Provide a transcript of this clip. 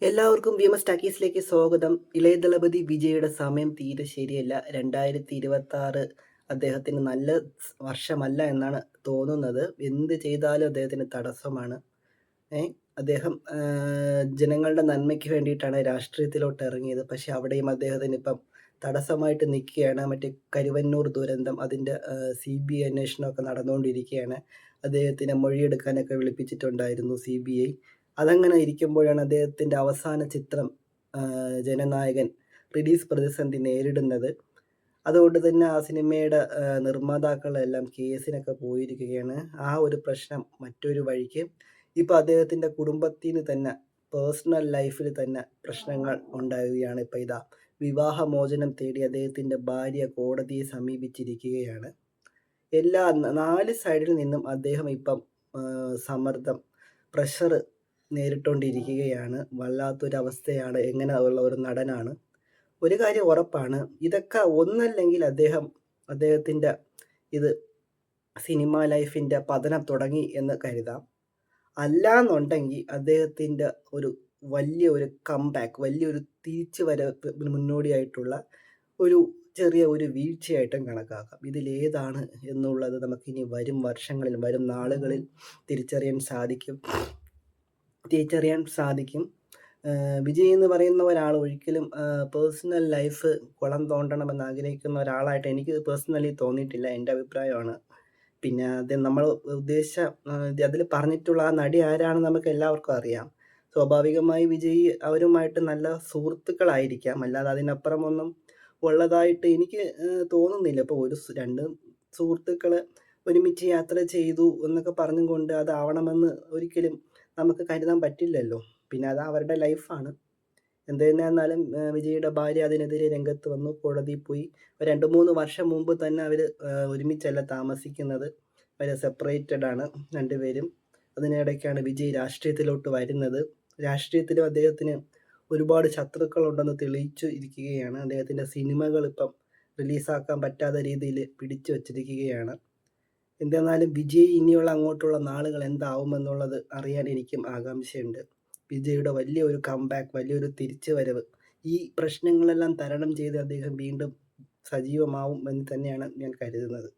എല്ലാവർക്കും വിമസ് ടാക്കീസിലേക്ക് സ്വാഗതം. ഇളയ ദളപതി വിജയുടെ സമയം തീരെ ശരിയല്ല. 2026 അദ്ദേഹത്തിന് നല്ല വർഷമല്ല എന്നാണ് തോന്നുന്നത്. എന്ത് ചെയ്താലും അദ്ദേഹത്തിന് തടസ്സമാണ്. അദ്ദേഹം ജനങ്ങളുടെ നന്മയ്ക്ക് വേണ്ടിയിട്ടാണ് രാഷ്ട്രീയത്തിലോട്ട് ഇറങ്ങിയത്. പക്ഷെ അവിടെയും അദ്ദേഹത്തിന് ഇപ്പം തടസ്സമായിട്ട് നിൽക്കുകയാണ്. മറ്റേ കരുവന്നൂർ ദുരന്തം അതിൻ്റെ CBI അന്വേഷണമൊക്കെ നടന്നുകൊണ്ടിരിക്കുകയാണ്. അദ്ദേഹത്തിനെ മൊഴിയെടുക്കാനൊക്കെ വിളിപ്പിച്ചിട്ടുണ്ടായിരുന്നു CBI. അതങ്ങനെ ഇരിക്കുമ്പോഴാണ് അദ്ദേഹത്തിൻ്റെ അവസാന ചിത്രം ജനനായകൻ റിലീസ് പ്രതിസന്ധി നേരിടുന്നത്. അതുകൊണ്ട് തന്നെ ആ സിനിമയുടെ നിർമ്മാതാക്കളെല്ലാം കേസിനൊക്കെ പോയിരിക്കുകയാണ്. ആ ഒരു പ്രശ്നം മറ്റൊരു വഴിക്ക് ഇപ്പോൾ അദ്ദേഹത്തിൻ്റെ കുടുംബത്തിന് തന്നെ പേഴ്സണൽ ലൈഫിൽ തന്നെ പ്രശ്നങ്ങൾ ഉണ്ടാവുകയാണ്. ഇപ്പോൾ ഇതാ വിവാഹമോചനം തേടി അദ്ദേഹത്തിൻ്റെ ഭാര്യ കോടതിയെ സമീപിച്ചിരിക്കുകയാണ്. എല്ലാ 4 സൈഡിൽ നിന്നും അദ്ദേഹം ഇപ്പം സമ്മർദ്ദം, പ്രഷർ നേരിട്ടുകൊണ്ടിരിക്കുകയാണ്. വല്ലാത്തൊരവസ്ഥയാണ്. എങ്ങനെ ഉള്ള ഒരു നടനാണ്. ഒരു കാര്യം ഉറപ്പാണ്, ഇതൊക്കെ ഒന്നല്ലെങ്കിൽ അദ്ദേഹത്തിൻ്റെ ഇത് സിനിമാ ലൈഫിൻ്റെ പതനം തുടങ്ങി എന്ന് കരുതാം. അല്ലാന്നുണ്ടെങ്കിൽ അദ്ദേഹത്തിൻ്റെ ഒരു വലിയൊരു കംബാക്ക്, വലിയൊരു തിരിച്ചുവരവ് മുന്നോടിയായിട്ടുള്ള ഒരു ചെറിയ ഒരു വീഴ്ചയായിട്ടും കണക്കാക്കാം. ഇതിലേതാണ് എന്നുള്ളത് നമുക്കിനി വരും വർഷങ്ങളിൽ, വരും നാളുകളിൽ തിരിച്ചറിയാൻ സാധിക്കും. വിജയ് എന്ന് പറയുന്ന ഒരാൾ ഒരിക്കലും പേഴ്സണൽ ലൈഫ് കുളം തോണ്ടണമെന്ന് ആഗ്രഹിക്കുന്ന ഒരാളായിട്ട് എനിക്ക് പേഴ്സണലി തോന്നിയിട്ടില്ല. എൻ്റെ അഭിപ്രായമാണ്. പിന്നെ അത് നമ്മൾ ഉദ്ദേശിച്ച അതിൽ പറഞ്ഞിട്ടുള്ള ആ നടി ആരാണെന്ന് നമുക്ക് എല്ലാവർക്കും അറിയാം. സ്വാഭാവികമായി വിജയ് അവരുമായിട്ട് നല്ല സുഹൃത്തുക്കളായിരിക്കാം. അല്ലാതെ അതിനപ്പുറം ഒന്നും ഉള്ളതായിട്ട് എനിക്ക് തോന്നുന്നില്ല. ഇപ്പോൾ രണ്ട് സുഹൃത്തുക്കൾ ഒരുമിച്ച് യാത്ര ചെയ്തു എന്നൊക്കെ പറഞ്ഞും കൊണ്ട് അതാവണമെന്ന് ഒരിക്കലും നമുക്ക് കരുതാൻ പറ്റില്ലല്ലോ. പിന്നെ അത് അവരുടെ ലൈഫാണ്. എന്ത് തന്നെയായിരുന്നാലും വിജയുടെ ഭാര്യ അതിനെതിരെ രംഗത്ത് വന്നു. കോടതിയിൽ പോയി. 2-3 വർഷം മുമ്പ് തന്നെ അവർ ഒരുമിച്ചല്ല താമസിക്കുന്നത്. അവർ സെപ്പറേറ്റഡ് ആണ് രണ്ടുപേരും. അതിനിടയ്ക്കാണ് വിജയ് രാഷ്ട്രീയത്തിലോട്ട് വരുന്നത്. രാഷ്ട്രീയത്തിലും അദ്ദേഹത്തിന് ഒരുപാട് ശത്രുക്കളുണ്ടെന്ന് തെളിയിച്ചു ഇരിക്കുകയാണ്. അദ്ദേഹത്തിൻ്റെ സിനിമകൾ ഇപ്പം റിലീസാക്കാൻ പറ്റാത്ത രീതിയിൽ പിടിച്ചു വച്ചിരിക്കുകയാണ്. എന്തെന്നാലും വിജയ് ഇനിയുള്ള അങ്ങോട്ടുള്ള നാളുകൾ എന്താവുമെന്നുള്ളത് അറിയാൻ എനിക്കും ആകാംക്ഷയുണ്ട്. വിജയുടെ വലിയൊരു കംബാക്ക്, വലിയൊരു തിരിച്ചുവരവ്, ഈ പ്രശ്നങ്ങളെല്ലാം തരണം ചെയ്ത് അദ്ദേഹം വീണ്ടും സജീവമാവും എന്ന് തന്നെയാണ് ഞാൻ കരുതുന്നത്.